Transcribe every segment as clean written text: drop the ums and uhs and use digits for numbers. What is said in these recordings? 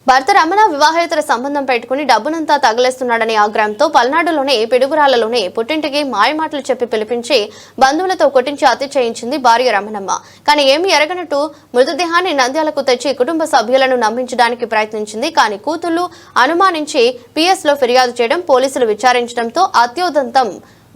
భర్త రమణ వివాహేతర సంబంధం పెట్టుకుని డబ్బునంతా తగలేస్తున్నాడని ఆగ్రహంతో పల్నాడులోని పిడుగురాళ్లలోని పుట్టింటికి మాయమాటలు చెప్పి పిలిపించి బంధువులతో కొట్టించి హత్య చేయించింది భార్య రమణమ్మ. కానీ ఏమీ ఎరగనట్టు మృతదేహాన్ని నంద్యాలకు తెచ్చి కుటుంబ సభ్యులను నమ్మించడానికి ప్రయత్నించింది. కానీ కూతుళ్లు అనుమానించి పిఎస్లో ఫిర్యాదు చేయడం, పోలీసులు విచారించడంతో అత్యోదంతం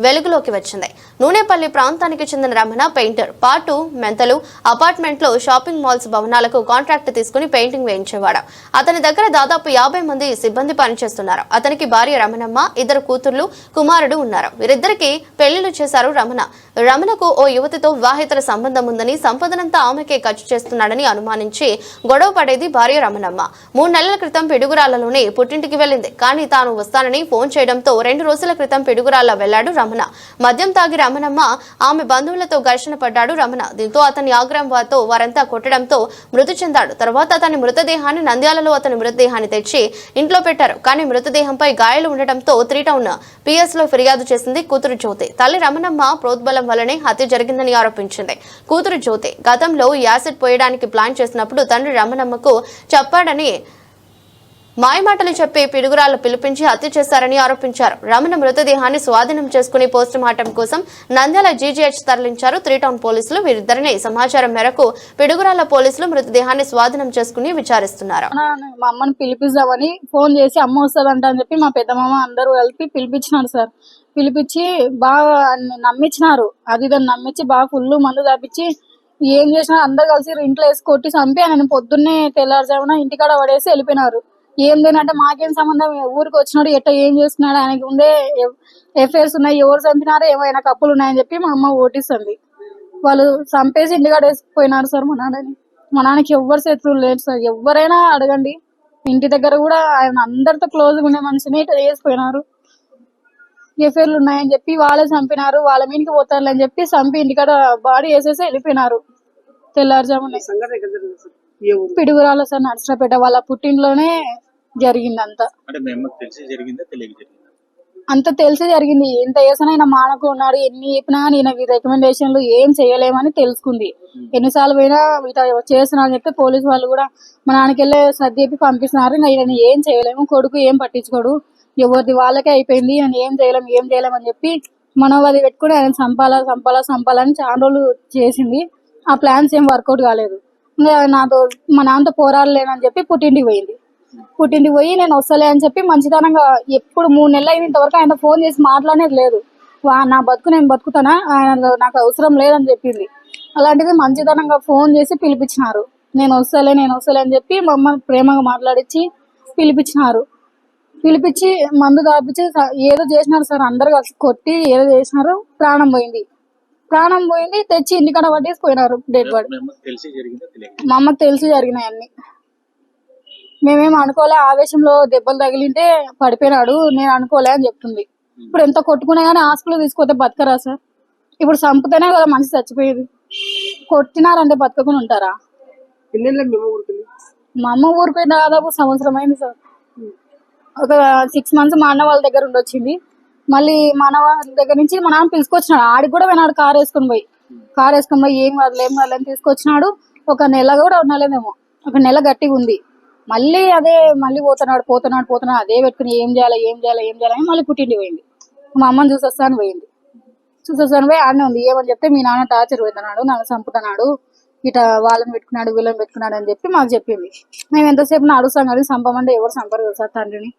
వెలుగులోకి వచ్చింది. నూనెపల్లి ప్రాంతానికి చెందిన రమణ పెయింటర్. పాటు మెంతలు అపార్ట్మెంట్లో షాపింగ్ మాల్స్ భవనాలకు కాంట్రాక్ట్ తీసుకుని పెయింటింగ్ వేయించేవాడు. అతని దగ్గర దాదాపు 50 మంది సిబ్బంది పనిచేస్తున్నారు. అతనికి భార్య రమణమ్మ, 2 కూతుర్లు, కుమారుడు ఉన్నారు. వీరిద్దరికి పెళ్లిళ్లు చేశారు రమణ. రమణకు ఓ యువతితో వివాహేతర సంబంధం ఉందని, సంపదనంతా ఆమెకే ఖర్చు చేస్తున్నాడని అనుమానించి గొడవ పడేది భార్య రమణమ్మ. 3 నెలల క్రితం పిడుగురాళ్లలోని పుట్టింటికి వెళ్లింది. కానీ తాను వస్తానని ఫోన్ చేయడంతో 2 రోజుల క్రితం పిడుగురాళ్ల వెళ్లాడు రమణ. మద్యం తాగి రమణమ్మ ఆమె బంధువులతో ఘర్షణ పడ్డాడు రమణ. దీంతో అతని ఆగ్రహంతో వారంతా కొట్టడంతో మృతి చెందాడు. తర్వాత అతని మృతదేహాన్ని నంద్యాలలో అతని మృతదేహాన్ని తెచ్చి ఇంట్లో పెట్టారు. కానీ మృతదేహంపై గాయాలు ఉండటంతో 3 టౌన్ పిఎస్ లో ఫిర్యాదు చేసింది కూతురు జ్యోతి. తల్లి రమణమ్మ ప్రోద్బలం వల్లనే హత్య జరిగిందని ఆరోపించింది. కూతురు జ్యోతి గతంలో యాసిడ్ పోయడానికి ప్లాన్ చేసినప్పుడు తండ్రి రమణమ్మకు చెప్పాడని మాయమాటలు చెప్పి పిడుగురాళ్లు పిలిపించి హత్య చేశారని ఆరోపించారు. రమణ మృతదేహాన్ని స్వాధీనం చేసుకుని పోస్ట్ మార్టం కోసం నంద్యాల జీజీహెచ్ తరలించారు 3 టౌన్ పోలీసులు. వీరిద్దరిని సమాచారం మేరకు పిడుగురాళ్ల పోలీసులు మృతదేహాన్ని స్వాధీనం చేసుకుని విచారిస్తున్నారు. మా అమ్మని పిలిపిద్దామని ఫోన్ చేసి అమ్మ వస్తుందంట అని చెప్పి మా పెద్దమామ అందరూ కలిపి పిలిపించినారు సార్. పిలిపించి బాగా నమ్మించినారు. అది దాన్ని నమ్మించి బాగా ఫుల్ మందు తాపించి ఏం చేసినా అందరు కలిసి ఇంట్లో వేసి కొట్టి చంపి ఆయన పొద్దున్నే తెల్లారుజామున ఇంటికాడ పడేసి వెళ్ళిపోయినారు. ఏం లేనంటే మాకేం సంబంధం, ఊరికి వచ్చినాడు ఎట్లా ఏం చేస్తున్నాడు, ఆయనకి ఉండే ఎఫ్ఐఆర్స్ ఉన్నాయి, ఎవరు చంపినారో ఏమైనా కప్పులు ఉన్నాయని చెప్పి మా అమ్మ ఓటిస్తుంది. వాళ్ళు చంపేసి ఇంటికాడ వేసిపోయినారు సార్ మా నాన్నని. మా నాన్నకి ఎవ్వరు శత్రువులు లేరు సార్. ఎవరైనా అడగండి, ఇంటి దగ్గర కూడా ఆయన అందరితో క్లోజ్గా ఉండే మనిషిని ఇట్లా వేసిపోయినారు. ఎఫ్ఐఆర్లు ఉన్నాయని చెప్పి వాళ్ళే చంపినారు, వాళ్ళ మీదకి పోతారు అని చెప్పి చంపి ఇంటికాడ బాడీ వేసేసి వెళ్ళిపోయినారు తెల్లారుజామున. పిడుగురాల సార్, నర్సరాపేట వాళ్ళ పుట్టింట్లోనే జరిగింది. అంత తెలిసి జరిగింది. ఎంత చేసినా ఆయన మానకు ఉన్నాడు, ఎన్ని చెప్పినా నేను రికమెండేషన్లు ఏం చేయలేమని తెలుసుకుంది. ఎన్నిసార్లు పోయినా ఇట్లా చేస్తున్నా అని చెప్పి పోలీసు వాళ్ళు కూడా మా నాన్నకెళ్ళి సర్ది చెప్పి పంపిస్తున్నారు. ఇంకా ఈయన ఏం చేయలేము, కొడుకు ఏం పట్టించుకోడు, ఎవరిది వాళ్ళకే అయిపోయింది, నేను ఏం చేయలేము అని చెప్పి మనోవాది పెట్టుకుని ఆయన చంపాలని చాలా రోజులు చేసింది. ఆ ప్లాన్స్ ఏం వర్కౌట్ కాలేదు. నాతో మా నాన్నతో పోరాడలేనని చెప్పి పుట్టింటికి పోయి నేను వస్తలే అని చెప్పి మంచితనంగా ఎప్పుడు 3 నెలలు అయిన ఇంతవరకు ఆయన ఫోన్ చేసి మాట్లాడేది లేదు. నా బతుకు నేను బతుకుతానా, ఆయన నాకు అవసరం లేదని చెప్పింది. అలాంటిది మంచితనంగా ఫోన్ చేసి పిలిపించినారు. నేను వస్తలే అని చెప్పి మా అమ్మ ప్రేమగా మాట్లాడించి పిలిపించి మందు తాపించి ఏదో చేసినారు సార్. అందరు కలిసి కొట్టి ఏదో చేసినారు. ప్రాణం పోయింది. తెచ్చి ఇంటికాడ పట్టేసిపోయినారు డెడ్ బాడీ. మా అమ్మకి తెలిసి జరిగినాయి అన్ని. మేమేం అనుకోలే, ఆవేశంలో దెబ్బలు తగిలింటే పడిపోయినాడు, నేను అనుకోలే అని చెప్తుంది. ఇప్పుడు ఎంత కొట్టుకున్నా గానీ హాస్పిటల్ తీసుకొస్తే బతకరా సార్? ఇప్పుడు చంపితేనే కదా మనిషి చచ్చిపోయేది. కొట్టినారంటే బతకకుండా ఉంటారా? మా అమ్మ ఊరిపోయిన దాదాపు సంవత్సరం అయింది సార్. ఒక 6 months మా అన్న వాళ్ళ దగ్గర ఉండొచ్చింది. మళ్ళీ మా అన్న వాళ్ళ దగ్గర నుంచి మా నాన్న తీసుకొచ్చినాడు. ఆడికి కూడా పోయినాడు కార్ వేసుకొని పోయి ఏం కాదులేని తీసుకొచ్చినాడు. 1 నెల కూడా ఉండలేదేమో, 1 నెల గట్టిగా ఉంది. మళ్ళీ పోతున్నాడు అదే పెట్టుకుని ఏం చేయాలి మళ్ళీ పుట్టింటి పోయింది. మా అమ్మని చూసొస్తాను పోయి ఆడనే ఉంది. ఏమని చెప్తే మీ నాన్న టార్చర్ పెడుతున్నాడు, నన్ను చంపుతున్నాడు, ఇట వీళ్ళని పెట్టుకున్నాడు అని చెప్పి మాకు చెప్పింది. మేము ఎంతసేపు అడుగుతాం కానీ చంపమంటే ఎవరు చంపరు సార్. తండ్రిని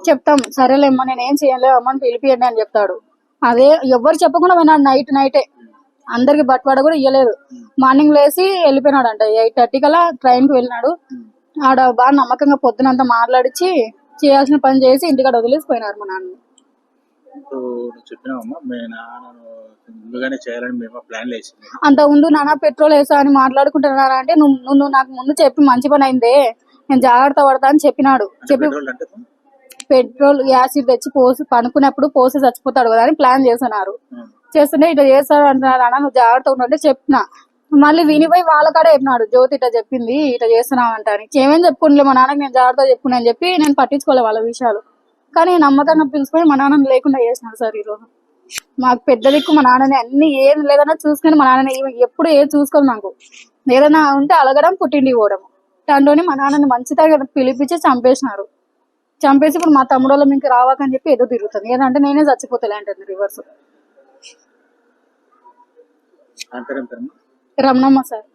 చెప్తాం, సరేలేమ్మా నేను ఏం చేయలేదు, అమ్మని పిలిపియండి అని చెప్తాడు. అదే ఎవరు చెప్పకుండా పోయినాడు. నైటే అందరికి బట్వాడ కూడా ఇయ్యలేదు. మార్నింగ్ లేసి వెళ్ళిపోయినాడు అంట. 8:30 కల్లా ట్రైన్ కి వెళ్ళినాడు. ఆడ బాగా నమ్మకంగా పొద్దునంతా మాట్లాడిచి చేయాల్సిన పని చేసి ఇంటికాడ వదిలేసిపోయినారు మా నాన్న. అంత ఉండు నాన్న పెట్రోల్ వేసా అని మాట్లాడుకుంటున్నారా అంటే, నువ్వు నాకు ముందు చెప్పి మంచి పని అయిందే, నేను జాగ్రత్త పడతా అని చెప్పినాడు. పెట్రోల్ యాసిడ్ తెచ్చి పనుకున్నప్పుడు పోసి చచ్చిపోతాడు కదా అని ప్లాన్ చేస్తుంటే ఇట్లా చేస్తాడు అంటున్నారు. అన్న నువ్వు జాగ్రత్త ఉన్నట్టే చెప్పిన. మళ్ళీ వినిపోయి వాళ్ళ కాడే చెప్పినాడు, జ్యోతి ఇట్లా చెప్పింది, ఇట్లా చేస్తున్నావు అంటారు. ఏమేం చెప్పుకోలే, మా నాన్నకి నేను జాగ్రత్త చెప్పుకున్నా అని చెప్పి నేను పట్టించుకోలే వాళ్ళ విషయాలు. కానీ నమ్మకంగా పిలిచిపోయి మా నాన్నని లేకుండా చేసినాడు సార్. ఈరోజు మాకు పెద్ద దిక్కు మా నాన్నని. అన్ని ఏం లేదన్నా చూసుకుని మా నాన్నని ఎప్పుడు ఏది చూసుకోవాలి. నాకు ఏదైనా ఉంటే అలగడం, పుట్టింటికి పోవడం. దాంట్లోనే మా నాన్నని మంచిగా పిలిపించి చంపేసినారు. చంపేసి ఇప్పుడు మా తమ్ముడోళ్ళ మీకు రావాకని చెప్పి ఏదో తిరుగుతుంది. ఏదంటే నేనే చచ్చిపోతలే అంటుంది రివర్స్. రమణమ్మ సార్.